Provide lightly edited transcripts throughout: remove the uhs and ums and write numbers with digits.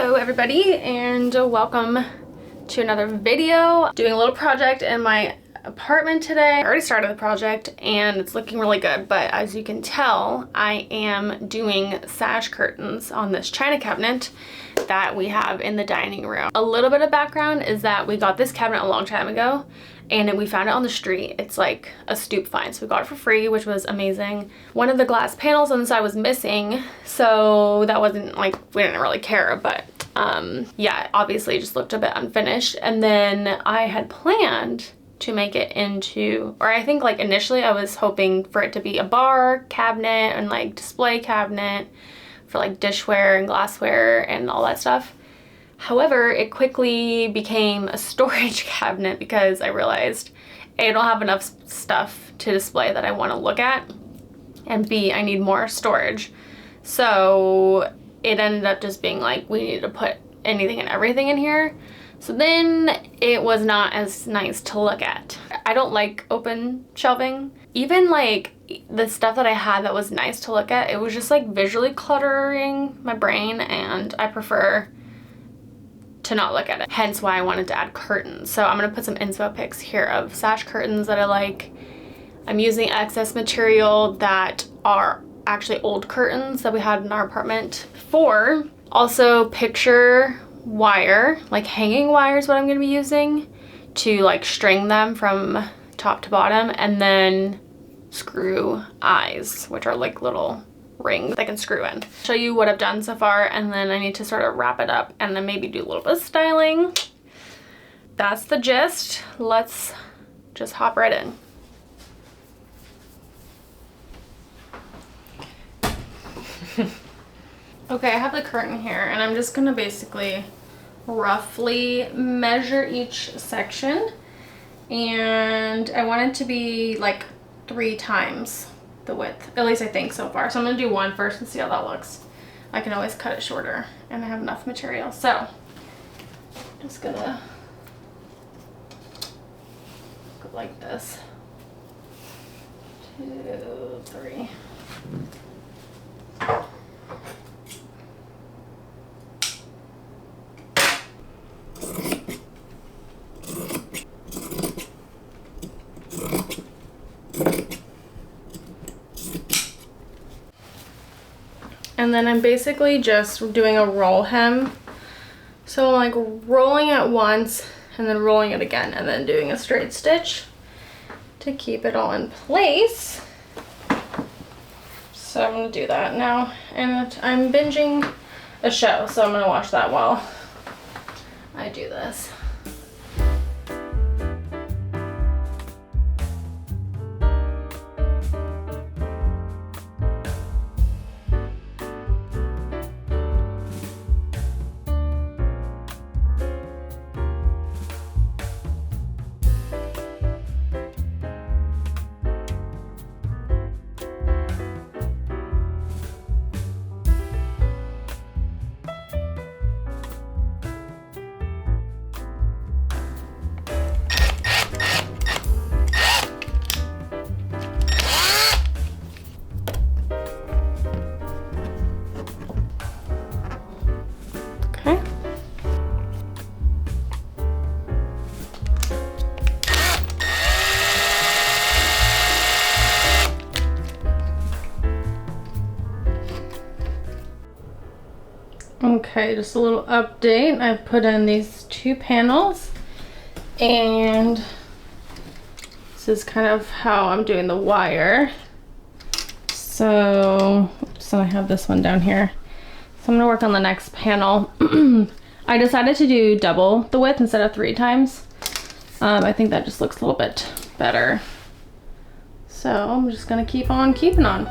Hello everybody, and welcome to another video. Doing a little project in my apartment today. I already started the project and it's looking really good, but as you can tell, I am doing sash curtains on this china cabinet that we have in the dining room. A little bit of background is that we got this cabinet a long time ago and we found it on the street. It's like a stoop find, so we got it for free, which was amazing. One of the glass panels on the side was missing, so that wasn't like, we didn't really care, but yeah, obviously it just looked a bit unfinished. And then I had planned to make it into, or I think like initially I was hoping for it to be a bar cabinet and like display cabinet for like dishware and glassware and all that stuff. However, it quickly became a storage cabinet because I realized A, I don't have enough stuff to display that I want to look at, and B, I need more storage. So it ended up just being like we needed to put anything and everything in here. So then it was not as nice to look at. I don't like open shelving. Even like the stuff that I had that was nice to look at, it was just like visually cluttering my brain, and I prefer to not look at it. Hence why I wanted to add curtains. So I'm gonna put some inspo pics here of sash curtains that I like. I'm using excess material that are actually old curtains that we had in our apartment before. Also picture wire, like hanging wire is what I'm gonna be using to like string them from top to bottom, and then screw eyes, which are like little rings I can screw in. Show you what I've done so far, and then I need to sort of wrap it up and then maybe do a little bit of styling. That's the gist. Let's just hop right in. Okay, I have the curtain here and I'm just gonna basically roughly measure each section, and I want it to be like 3 times the width, at least I think so far. So I'm gonna do one first and see how that looks. I can always cut it shorter and I have enough material. So just gonna go like this. 2, 3. And then I'm basically just doing a roll hem. So I'm like rolling it once and then rolling it again and then doing a straight stitch to keep it all in place. So I'm gonna do that now. And I'm binging a show, so I'm gonna watch that while I do this. Okay, just a little update. I put in these 2 panels, and this is kind of how I'm doing the wire. So I have this one down here. So I'm gonna work on the next panel. I decided to do double the width instead of 3 times. I think that just looks a little bit better. So I'm just gonna keep on keeping on.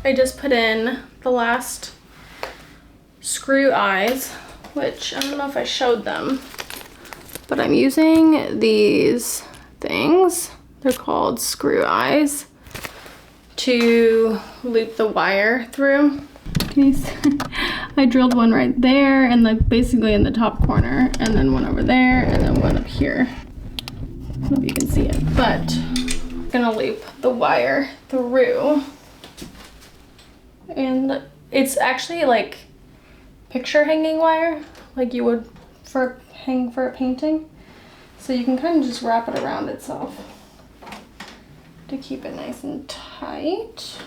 I just put in the last screw eyes which I don't know if I showed them, but I'm using these things. They're called screw eyes to loop the wire through. Okay, so I drilled one right there and like basically in the top corner, and then one over there, and then one up here. I don't know if you can see it, but I'm gonna loop the wire through. And it's actually like picture hanging wire, like you would hang for a painting. So you can kind of just wrap it around itself to keep it nice and tight.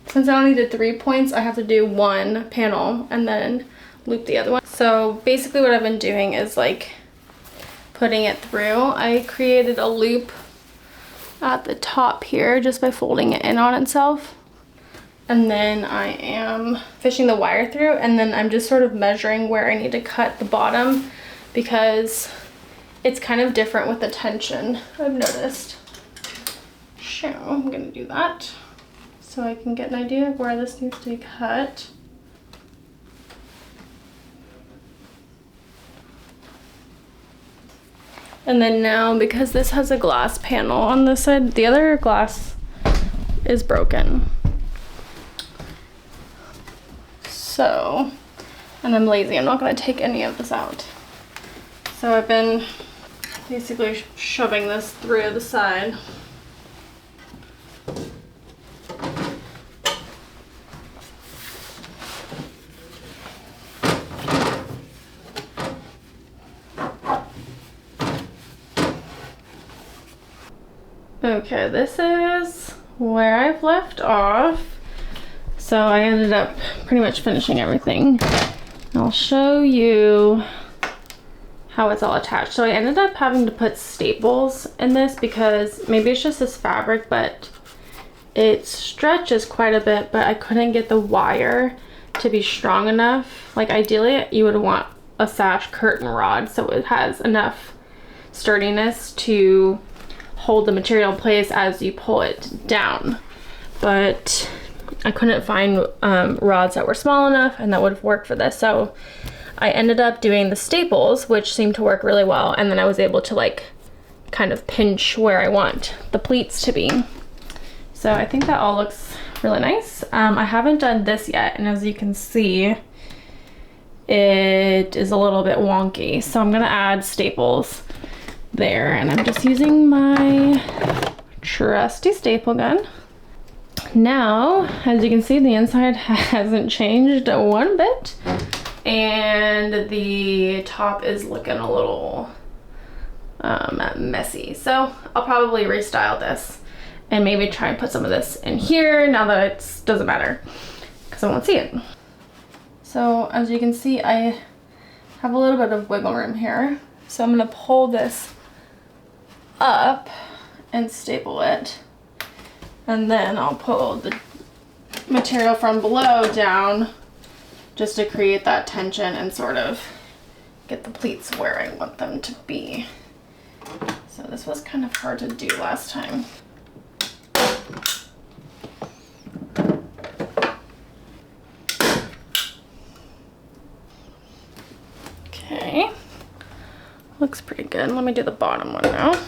Since I only did 3 points, I have to do one panel and then loop the other one. So basically what I've been doing is like putting it through. I created a loop at the top here just by folding it in on itself. And then I am fishing the wire through, and then I'm just sort of measuring where I need to cut the bottom because it's kind of different with the tension, I've noticed. So I'm gonna do that so I can get an idea of where this needs to be cut. And then now, because this has a glass panel on this side, the other glass is broken. So, and I'm lazy, I'm not gonna take any of this out. So I've been basically shoving this through the side. Okay, this is where I've left off. So I ended up pretty much finishing everything. I'll show you how it's all attached. So I ended up having to put staples in this because maybe it's just this fabric, but it stretches quite a bit, but I couldn't get the wire to be strong enough. Like ideally you would want a Sash curtain rod so it has enough sturdiness to hold the material in place as you pull it down. But I couldn't find rods that were small enough and that would work for this. So I ended up doing the staples, which seemed to work really well. And then I was able to like kind of pinch where I want the pleats to be. So I think that all looks really nice. I haven't done this yet. And as you can see, it is a little bit wonky. So I'm gonna add staples there. And I'm just using my trusty staple gun. Now, as you can see, the inside hasn't changed one bit, and the top is looking a little messy. So I'll probably restyle this and maybe try and put some of this in here now that it doesn't matter because I won't see it. So as you can see, I have a little bit of wiggle room here. So I'm gonna pull this up and staple it. And then I'll pull the material from below down just to create that tension and sort of get the pleats where I want them to be. So this was kind of hard to do last time. Okay, looks pretty good. Let me do the bottom one now.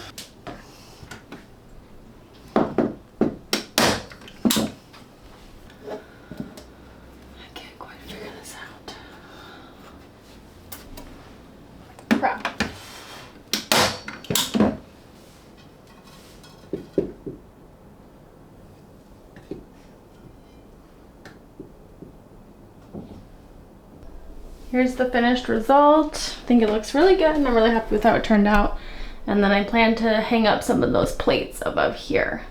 Here's the finished result. I think it looks really good and I'm really happy with how it turned out. And then I plan to hang up some of those plates above here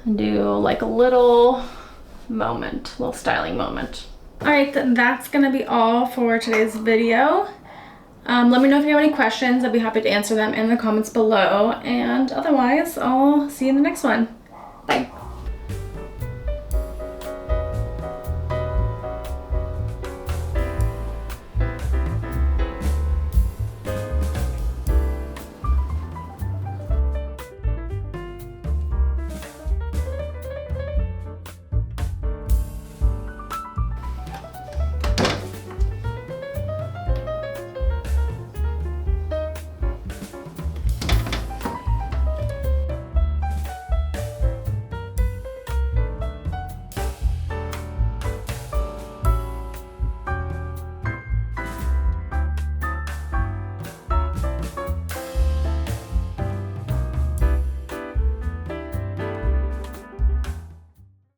and do like a little moment, little styling moment. All right, that's gonna be all for today's video. Let me know if you have any questions. I'd be happy to answer them in the comments below. And otherwise, I'll see you in the next one.